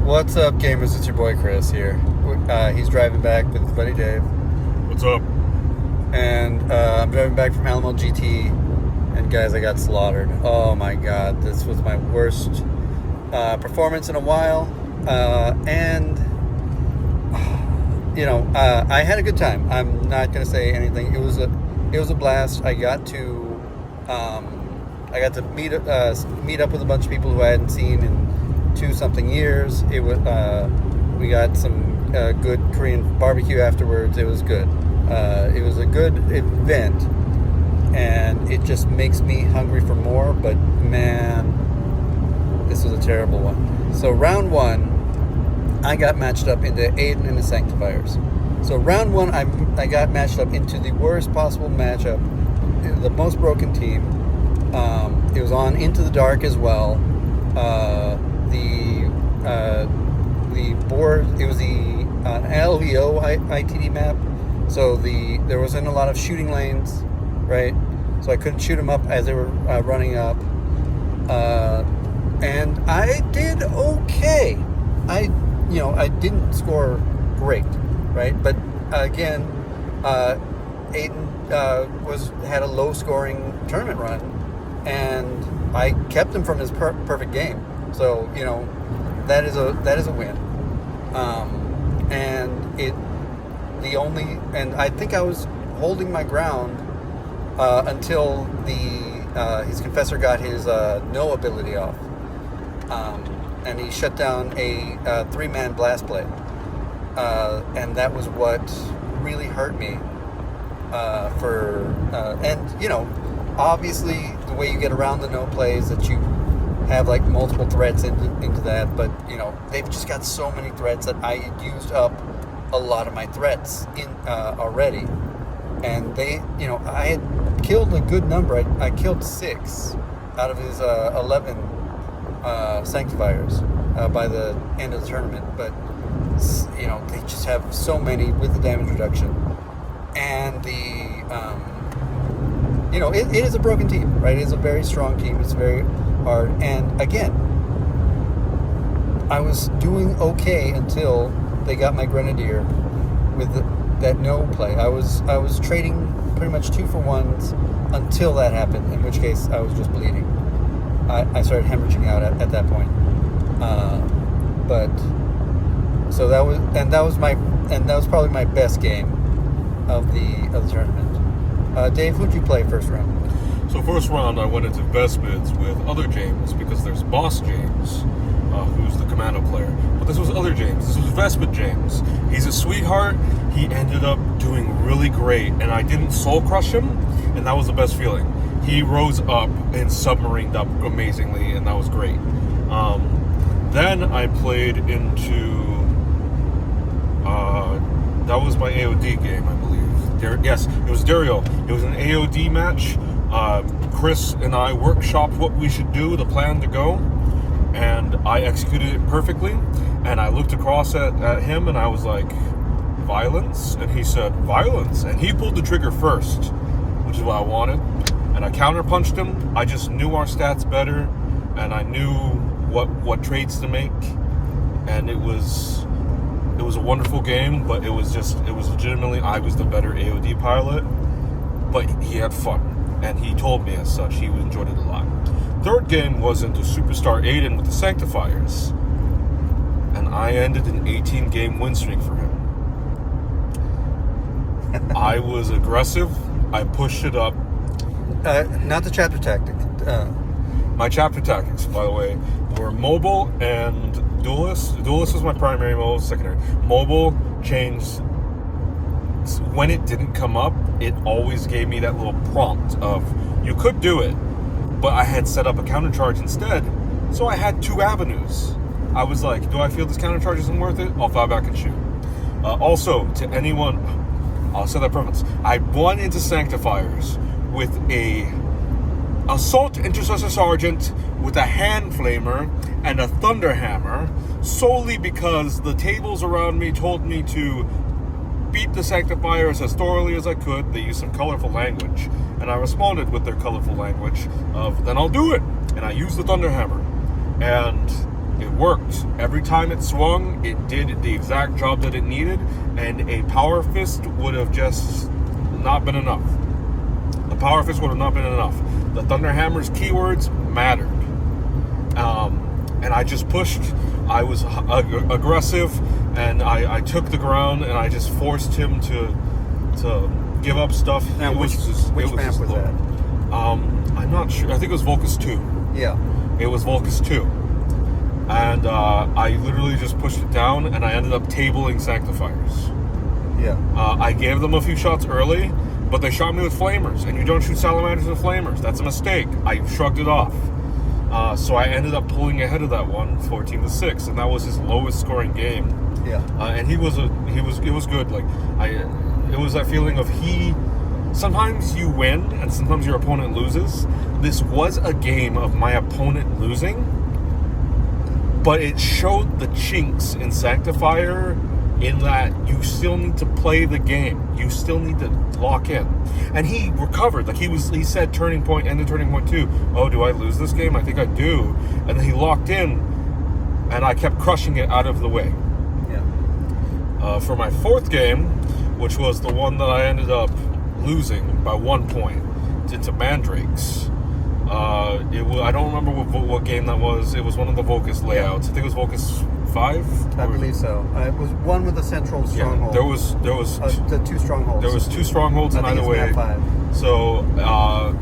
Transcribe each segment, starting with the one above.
What's up, gamers? It's your boy Chris here. He's driving back with his buddy Dave. What's up? And I'm driving back from Alamo GT. And guys, I got slaughtered. Oh my god, this was my worst performance in a while. I had a good time. I'm not gonna say anything. It was a blast. I got to meet up with a bunch of people who I hadn't seen in 2-something years. It was we got some good Korean barbecue afterwards. It was good. It was a good event, and it just makes me hungry for more. But man, this was a terrible one. So round one, I got matched up into Aiden and the Sanctifiers. So round one, I got matched up into the worst possible matchup, the most broken team. It was on Into the Dark as well. The board, it was the LVO ITD map, so there wasn't a lot of shooting lanes, right? So I couldn't shoot them up as they were running up, and I did okay. I didn't score great, right? But again, Aiden had a low scoring tournament run, and I kept him from his perfect game. So that is a win. And I think I was holding my ground until his confessor got his no ability off, and he shut down a 3-man blast play, and that was what really hurt me. Obviously the way you get around the no plays that you have like multiple threats into that, but they've just got so many threats that I had used up a lot of my threats in already, and I had killed a good number. I killed 6 out of his 11 Sanctifiers by the end of the tournament, but they just have so many with the damage reduction, and it is a broken team, right? It is a very strong team. It's very hard, and again, I was doing okay until they got my Grenadier with that no play. I was trading pretty much 2-for-1s until that happened, in which case I was just bleeding. I started hemorrhaging out at that point. That was probably my best game of the tournament. Dave, who'd you play first round? So first round, I went into Vespids with other James, because there's Boss James, who's the Commando player. But this was other James. This was Vespid James. He's a sweetheart. He ended up doing really great, and I didn't soul crush him, and that was the best feeling. He rose up and submarined up amazingly, and that was great. Then I played into... that was my AOD game, I believe. Yes, it was Dario. It was an AOD match. Chris and I workshopped what we should do, the plan to go, and I executed it perfectly. And I looked across at him, and I was like, violence? And he said, violence. And he pulled the trigger first, which is what I wanted. And I counterpunched him. I just knew our stats better, and I knew what trades to make. And it was a wonderful game, but it was legitimately, I was the better AOD pilot, but he had fun, and he told me as such. He enjoyed it a lot. Third game was into Superstar Aiden with the Sanctifiers, and I ended an 18-game win streak for him. I was aggressive. I pushed it up. Not the chapter tactic. My chapter tactics, by the way, were mobile and duelist. Duelist was my primary, mobile was secondary. Mobile changed. When it didn't come up, it always gave me that little prompt of, you could do it, but I had set up a counter charge instead, so I had 2 avenues. I was like, do I feel this counter charge isn't worth it? I'll fly back and shoot. Also, to anyone, I'll set that preference. I won into Sanctifiers with a Assault Intercessor Sergeant with a Hand Flamer and a Thunder Hammer, solely because the tables around me told me to beat the Sanctifiers as thoroughly as I could. They used some colorful language, and I responded with their colorful language of, then I'll do it. And I used the Thunder Hammer. And It worked. Every time it swung, it did the exact job that it needed, and a power fist would have just not been enough. The power fist would have not been enough. The Thunderhammer's keywords mattered. And I just pushed. I was aggressive, and I took the ground, and I just forced him to give up stuff. Now, which map was that? I'm not sure. I think it was Volcus 2. Yeah. It was Volcus 2. And I literally just pushed it down, and I ended up tabling Sanctifiers. Yeah. I gave them a few shots early, but they shot me with flamers, and you don't shoot salamanders with flamers. That's a mistake. I shrugged it off. So I ended up pulling ahead of that one, 14-6, and that was his lowest scoring game. Yeah. And it was good. Like it was that feeling of sometimes you win and sometimes your opponent loses. This was a game of my opponent losing, but it showed the chinks in Sanctifier in that you still need to play the game. You still need to lock in. And he recovered. Like he said turning point, ended turning point 2. Oh, do I lose this game? I think I do. And then he locked in, and I kept crushing it out of the way. Yeah. For my fourth game, which was the one that I ended up losing by 1 point into Mandrakes. I don't remember what game that was. It was one of the Volcus layouts. I think it was Volcus 5. I believe so. It was one with a central stronghold. There was the 2 strongholds. There was 2 strongholds in either way. Map 5. So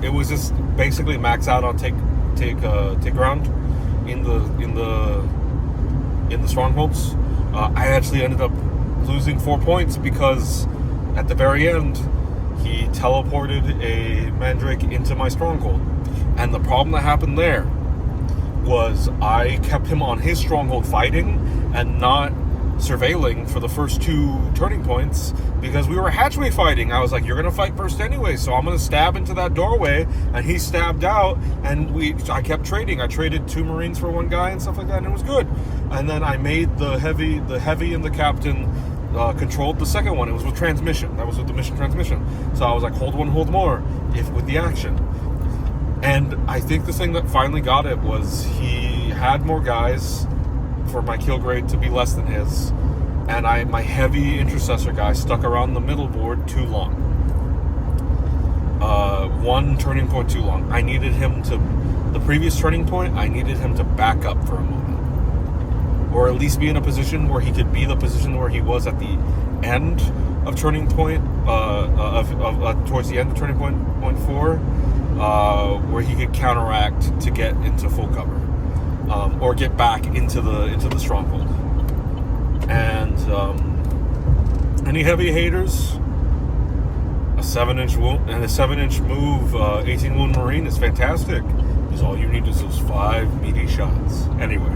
it was just basically max out on take ground in the strongholds. I actually ended up losing 4 points because at the very end he teleported a Mandrake into my stronghold. And the problem that happened there was I kept him on his stronghold fighting and not surveilling for the first 2 turning points because we were hatchway fighting. I was like, you're going to fight first anyway, so I'm going to stab into that doorway. And he stabbed out, and I kept trading. I traded 2 Marines for 1 guy and stuff like that, and it was good. And then I made the heavy and the captain controlled the second one. It was with transmission. That was with the mission transmission. So I was like, hold 1, hold more, with the action. And I think the thing that finally got it was he had more guys for my kill grade to be less than his, and my heavy intercessor guy stuck around the middle board too long. 1 turning point too long. I needed him to, the previous turning point, I needed him to back up for a moment, or at least be in a position where he could be the position where he was at the end of turning point, towards the end of turning point 4. Where he could counteract to get into full cover, or get back into the stronghold. And any heavy haters, a 7-inch wound and a 7-inch move, 18 wound Marine is fantastic. Because all you need is those 5 meaty shots. Anyway,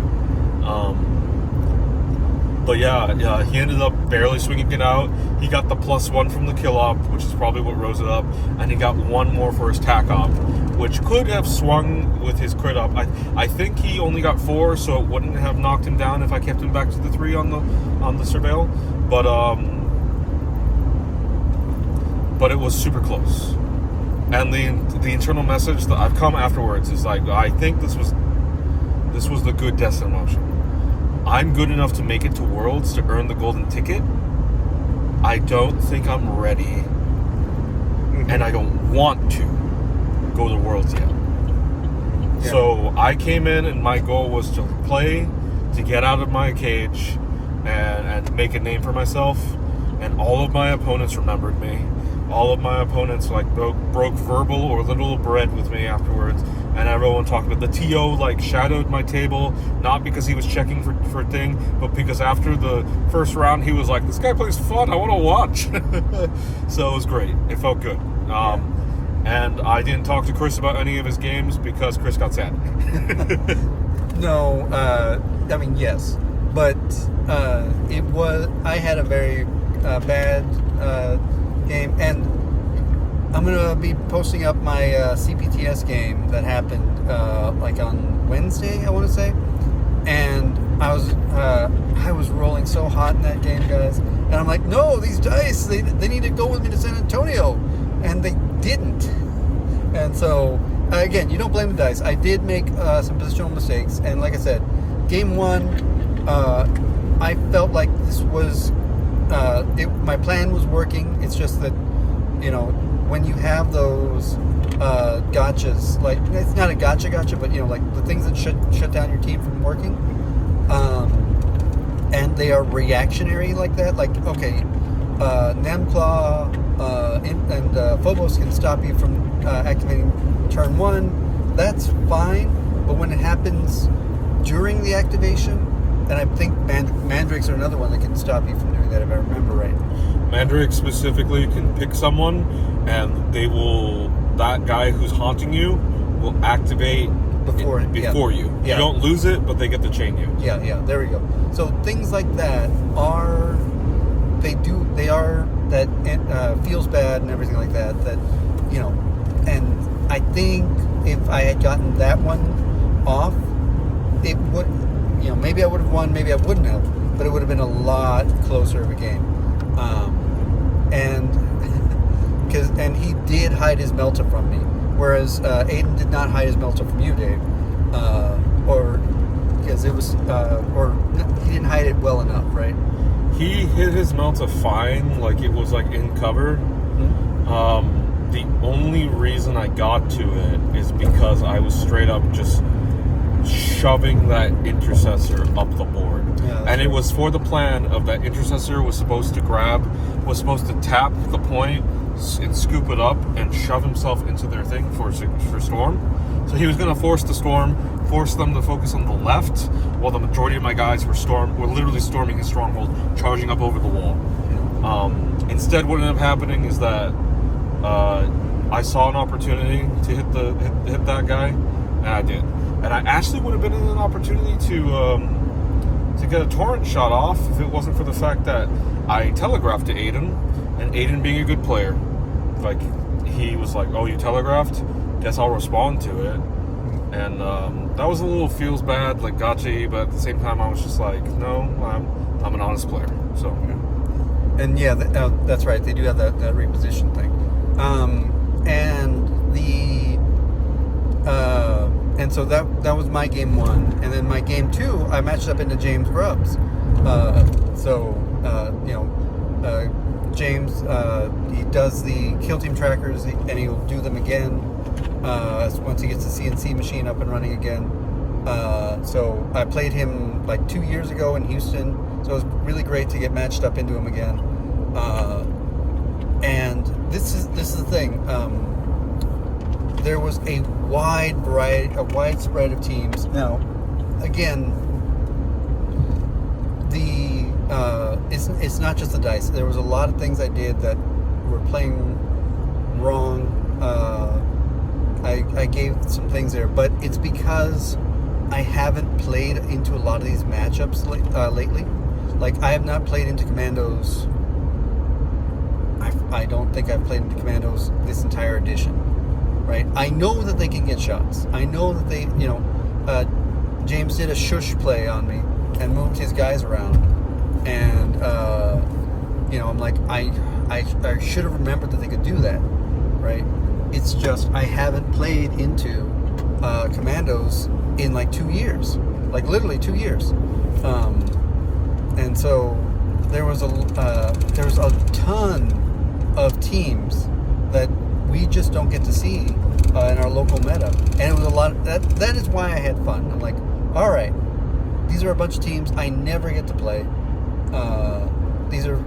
but yeah, he ended up barely swinging it out. He got the +1 from the kill op, which is probably what rose it up, and he got 1 more for his tac op, which could have swung with his crit op. I think he only got 4, so it wouldn't have knocked him down if I kept him back to the 3 on the surveil. But it was super close. And the internal message that I've come afterwards is like, I think this was the good death emotion. I'm good enough to make it to Worlds to earn the golden ticket. I don't think I'm ready, and I don't want to go to Worlds yet. Yeah. So I came in, and my goal was to play, to get out of my cage, and make a name for myself. And all of my opponents remembered me. All of my opponents broke verbal or little bread with me afterwards, and everyone talked about the TO shadowed my table, not because he was checking for a thing, but because after the first round he was like, this guy plays fun, I want to watch. So it was great. It felt good. And I didn't talk to Chris about any of his games because Chris got sad. No, I mean, yes, but I had a very bad game, and I'm gonna be posting up my CPTS game that happened on Wednesday, I want to say, and I was rolling so hot in that game, guys, and I'm like, no, these dice, they need to go with me to San Antonio, and they didn't. And so again, you don't blame the dice. I did make some positional mistakes, and like I said, game one, I felt like this was my plan was working. It's just that, you know, when you have those gotchas, like it's not a gotcha, but you know, like the things that shut down your team from working, and they are reactionary like that. Like, okay, Nemclaw and Phobos can stop you from activating turn one. That's fine, but when it happens during the activation, and I think Mandrakes are another one that can stop you from doing that, if I remember right. Mandrake specifically can pick someone, and that guy who's haunting you will activate before you. Yeah. You don't lose it, but they get to chain you. Yeah, there we go. So things like that that feels bad and everything like that, you know, and I think if I had gotten that one off, it would, you know, maybe I would have won, maybe I wouldn't have, but it would have been a lot closer of a game. And he did hide his Melta from me, whereas Aiden did not hide his Melta from you, Dave, or because it was, or he didn't hide it well enough, right? He hit his Melta fine, like it was like in cover. Mm-hmm. The only reason I got to it is because I was straight up just shoving that intercessor up the board. Yeah, and it was for the plan of that intercessor was supposed to tap the point and scoop it up and shove himself into their thing for storm. So he was going to force them to focus on the left, while the majority of my guys were literally storming his stronghold, charging up over the wall. Instead, what ended up happening is that I saw an opportunity to hit that guy, and I did. And I actually would have been in an opportunity to get a torrent shot off if it wasn't for the fact that I telegraphed to Aiden, and Aiden being a good player, like he was like, "Oh, you telegraphed? Guess I'll respond to it." And that was a little feels bad, like gotcha, but at the same time, I was just like, "No, I'm an honest player." So, and yeah, that's right. They do have that reposition thing, and so that was my game one, and then my game two, I matched up into James Grubbs. James, he does the kill team trackers, and he'll do them again once he gets the CNC machine up and running again. So I played him like 2 years ago in Houston, so it was really great to get matched up into him again. And this is the thing. There was a wide spread of teams. Now, again, it's not just the dice. There was a lot of things I did that were playing wrong. I gave some things there, but it's because I haven't played into a lot of these matchups lately. Like, I have not played into Commandos. I don't think I've played into Commandos this entire edition, right? I know that they can get shots. I know that they, James did a shush play on me and moved his guys around, and I'm like, I should have remembered that they could do that, right? It's just I haven't played into Commandos in like 2 years, like literally 2 years, and so there was a ton of teams that we just don't get to see in our local meta, and it was a lot. That is why I had fun. I'm like, all right, these are a bunch of teams I never get to play. These are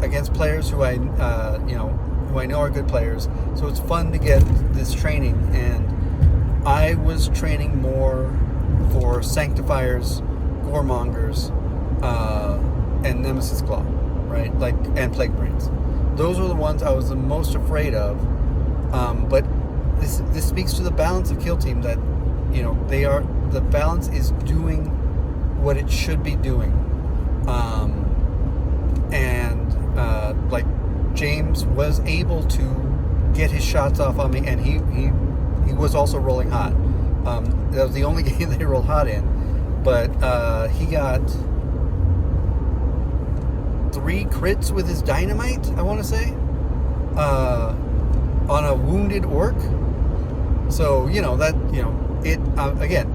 against players who I know are good players. So it's fun to get this training, and I was training more for Sanctifiers, Goremongers, and Nemesis Claw, right? Like, and Plague Brains. Those were the ones I was the most afraid of. But this speaks to the balance of Kill Team, that the balance is doing what it should be doing. Like, James was able to get his shots off on me, and he was also rolling hot. That was the only game that he rolled hot in, but he got 3 crits with his dynamite, I want to say, on a wounded orc. So again,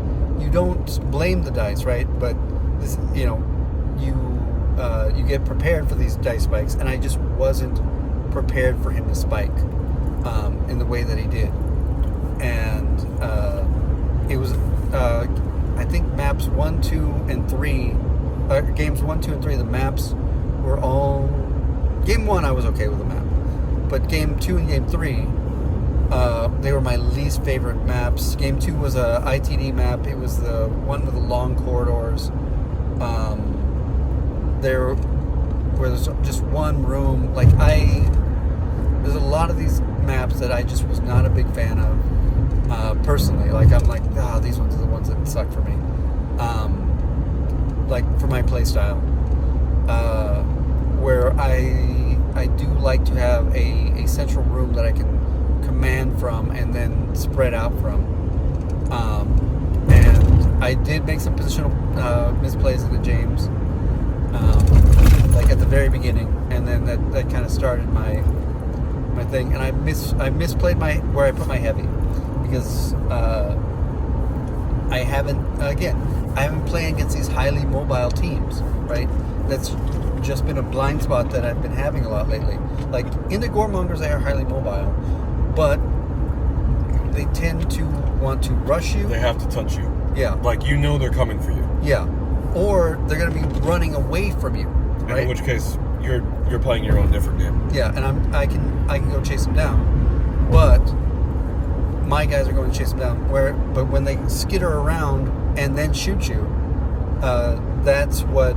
you don't blame the dice, right? But this, you get prepared for these dice spikes, and I just wasn't prepared for him to spike in the way that he did. And it was, I think maps 1, 2, and 3, games 1, 2, and 3, the maps were all, game 1 I was okay with the map, but game 2 and game 3, they were my least favorite maps. Game 2 was a ITD map. It was the one with the long corridors. There was just one room. There's a lot of these maps that I just was not a big fan of, personally. I'm like, these ones are the ones that suck for me. For my play style. Where I do like to have a central room that I can command from and then spread out from. And I did make some positional misplays in the James, at the very beginning, and then that kind of started my thing. And I misplayed where I put my heavy, because I haven't played against these highly mobile teams, right? That's just been a blind spot that I've been having a lot lately. In the Goremongers, they are highly mobile, but they tend to want to rush you. They have to touch you. Yeah. They're coming for you. Yeah. Or they're going to be running away from you, right? And in which case, you're playing your own different game. Yeah, and I can go chase them down, but my guys are going to chase them down. But when they skitter around and then shoot you, that's what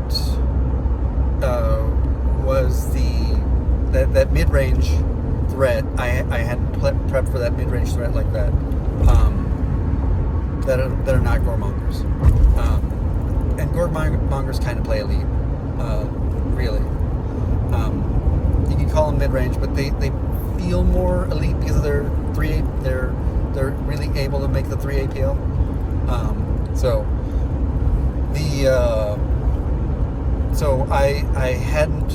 was that mid-range threat. I hadn't prepped for that mid-range threat like that. That are not Goremongers. And Goremongers kind of play elite, really. You can call them mid-range, but they feel more elite because of their 3A. They're really able to make the 3 APL. So I hadn't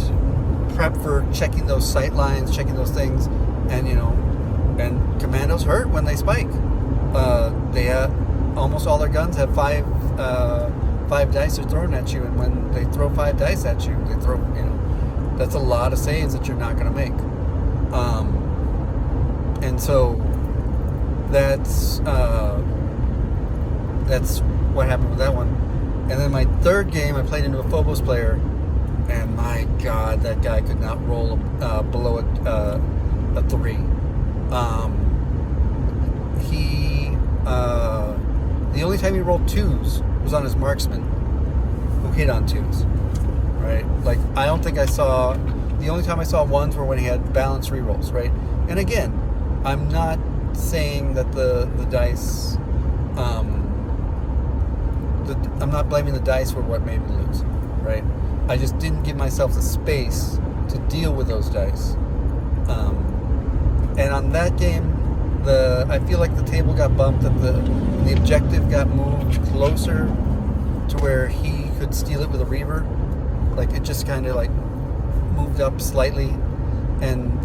prepped for checking those sight lines, checking those things, and and commandos hurt when they spike. They almost all their guns have five dice are thrown at you, and when they throw 5 dice at you, they throw that's a lot of saves that you're not going to make. And so that's what happened with that one. And then my third game, I played into a Phobos player, and my God, that guy could not roll below a 3. The only time he rolled 2s was on his marksman, who hit on 2s. Right? I don't think I saw. The only time I saw 1s were when he had balanced rerolls. Right? And again, I'm not saying that the dice. I'm not blaming the dice for what made me lose, right? I just didn't give myself the space to deal with those dice. And on that game, I feel like the table got bumped, and the objective got moved closer to where he could steal it with a reaver. It just kind of moved up slightly, and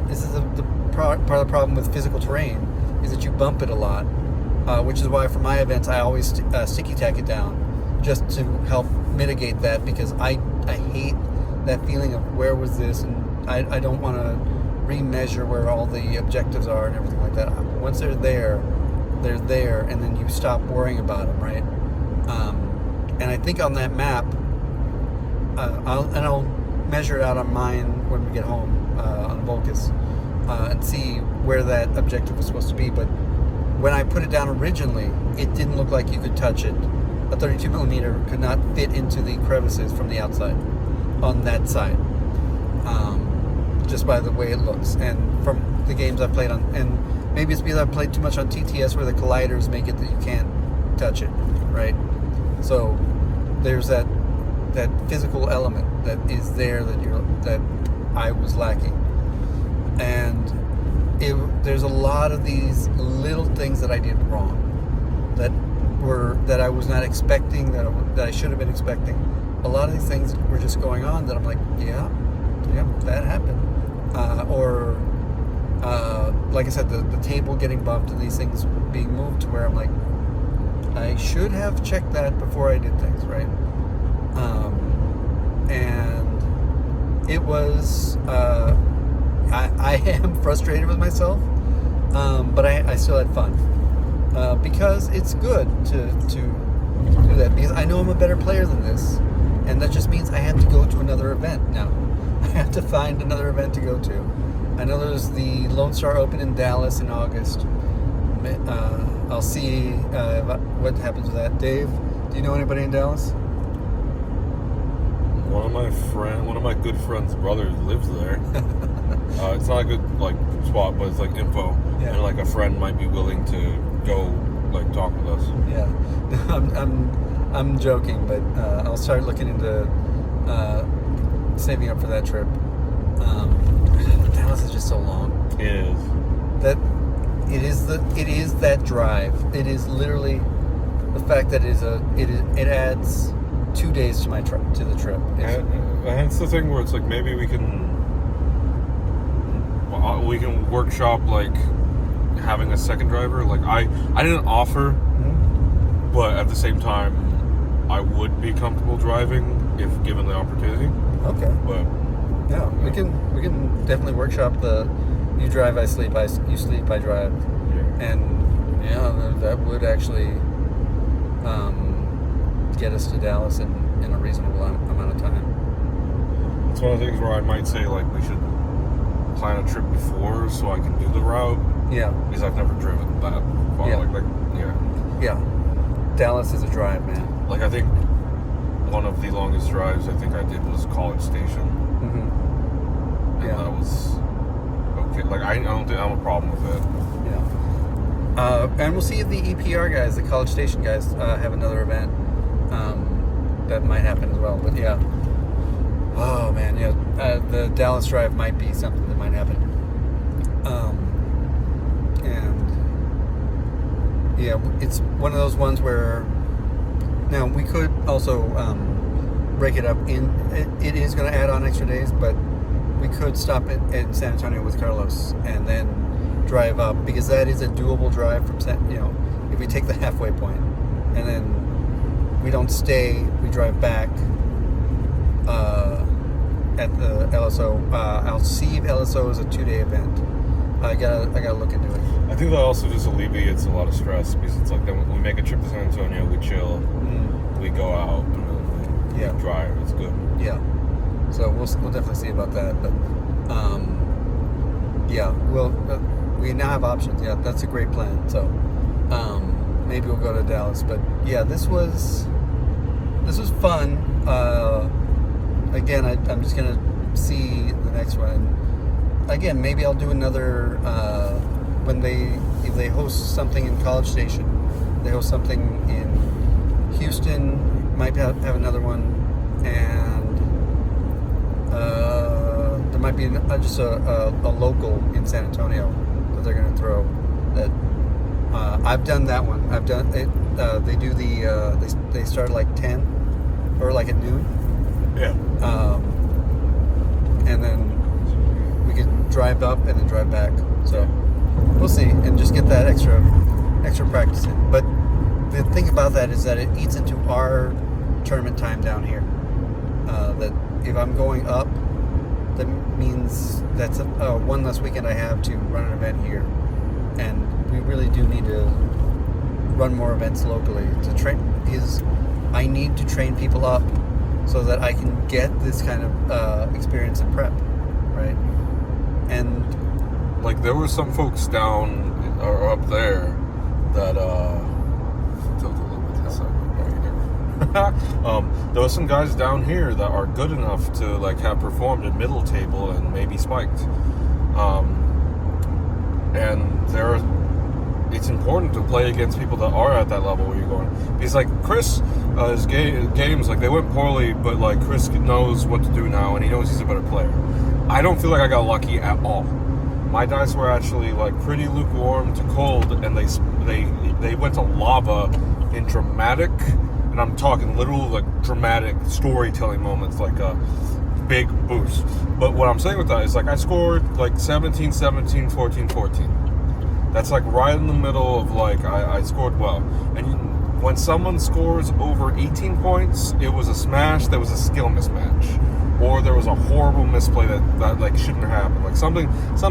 this is the part of the problem with physical terrain, is that you bump it a lot. Which is why for my events I always sticky tack it down, just to help mitigate that, because I hate that feeling of where was this, and I don't want to remeasure where all the objectives are and everything like that. Once they're there, and then you stop worrying about them, right? And I think on that map, I'll measure it out on mine when we get home on Volcus, and see where that objective was supposed to be, but when I put it down originally, it didn't look like you could touch it. A 32mm could not fit into the crevices from the outside, on that side, just by the way it looks. And from the games I've played on, and maybe it's because I've played too much on TTS, where the colliders make it that you can't touch it, right? So there's that physical element that is there that I was lacking, and there's a lot of these little things that I did wrong that I was not expecting, that I should have been expecting. A lot of these things were just going on that I'm like, yeah, that happened. Like I said, the table getting bumped and these things being moved to where I'm like, I should have checked that before I did things, right? And it was, I am frustrated with myself, but I still had fun. Because it's good to do that, because I know I'm a better player than this, and that just means I have to go to another event now. I have to find another event to go to. I know there's the Lone Star Open in Dallas in August. I'll see what happens with that. Dave, do you know anybody in Dallas? One of my good friends' brothers lives there. It's not a good spot, but it's info, Yeah. and a friend might be willing to go talk with us. Yeah, I'm joking, but I'll start looking into saving up for that trip. Dallas is just so long. It is. It is that drive. It is literally the fact that it adds 2 days to to the trip. And it's the thing where it's maybe we can workshop having a second driver. I didn't offer, but at the same time I would be comfortable driving if given the opportunity. Okay. But yeah, we can definitely workshop the you drive, I sleep, you sleep, I drive. Yeah. And that would actually get us to Dallas in a reasonable amount of time. It's one of the things where I might say we should plan a trip before so I can do the route. Yeah. Because I've never driven that far. Yeah. Yeah. Dallas is a drive, man. I think one of the longest drives I think I did was College Station. Mm-hmm. And that was okay. I don't think I have a problem with it. Yeah. And we'll see if the EPR guys, the College Station guys, have another event that might happen as well. But yeah. Oh man, yeah. The Dallas drive might be something that might happen. And yeah, it's one of those ones where now we could also break it up in. It is going to add on extra days, but we could stop in San Antonio with Carlos and then drive up, because that is a doable drive from if we take the halfway point and then we don't stay, we drive back at the LSO. I'll see if LSO is a 2-day event. I gotta look into it. I think that also just alleviates a lot of stress, because it's then we make a trip to San Antonio, we chill, we go out, and then we drive. It's good. Yeah. So we'll definitely see about that. But we now have options. Yeah, that's a great plan. So maybe we'll go to Dallas. But yeah, this was fun. Again, I'm just gonna see the next one. Again, maybe I'll do another if they host something in College Station. They host something in Houston. Might have another one, and there might be just a local in San Antonio that they're going to throw. That I've done that one. I've done it. They do they start at 10 or at noon. Yeah. And then we can drive up and then drive back. So we'll see, and just get that extra practice in. But the thing about that is that it eats into our tournament time down here. That if I'm going up, that means that's one less weekend I have to run an event here, and we really do need to run more events locally to train. Because I need to train people up so that I can get this kind of experience and prep, right? And there were some folks down or up there that there were some guys down here that are good enough to have performed in middle table and maybe spiked, and it's important to play against people that are at that level where you're going, because Chris his games they went poorly, but Chris knows what to do now and he knows he's a better player. I don't feel like I got lucky at all. My dice were actually pretty lukewarm to cold, and they went to lava in dramatic, and I'm talking literal dramatic storytelling moments, a big boost. But what I'm saying with that is I scored 17-17, 14-14. That's like right in the middle of like I scored well. And when someone scores over 18 points, it was a smash. There was a skill mismatch, or there was a horrible misplay that like shouldn't have happened. Like something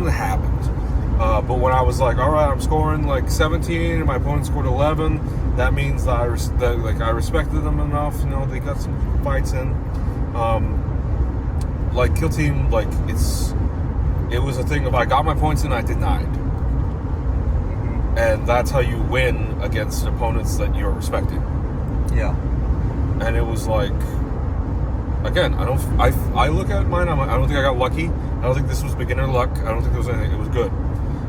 happened. But when I was like, all right, I'm scoring like 17, and my opponent scored 11, that means that I respected them enough. You know, they got some fights in. Like Kill Team, like it was a thing of I got my points in, I denied, and that's how you win against opponents that you're respecting. Yeah. And it was like, again, I look at mine. I don't think I got lucky. I don't think this was beginner luck. I don't think there was anything. It was good.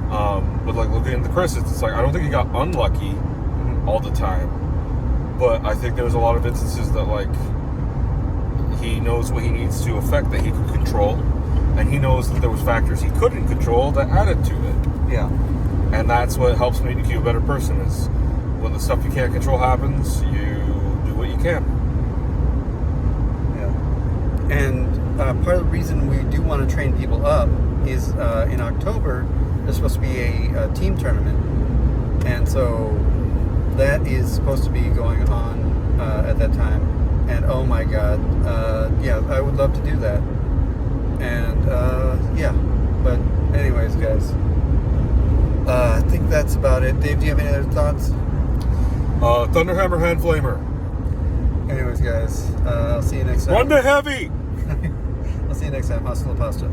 But like looking into Chris, it's like I don't think he got unlucky all the time. But I think there was a lot of instances that like he knows what he needs to affect that he could control, and he knows that there was factors he couldn't control that added to it. Yeah. And that's what helps make you a better person. Is when the stuff you can't control happens, you do what you can. Yeah. And part of the reason we do want to train people up is in October there's supposed to be a team tournament, and so that is supposed to be going on at that time. And oh my God, yeah, I would love to do that. And yeah, but anyways, guys, I think that's about it. Dave, do you have any other thoughts? Thunderhammer Hand Flamer. Anyways, guys, I'll see you next time. Run to heavy! I'll see you next time. Hasta la pasta.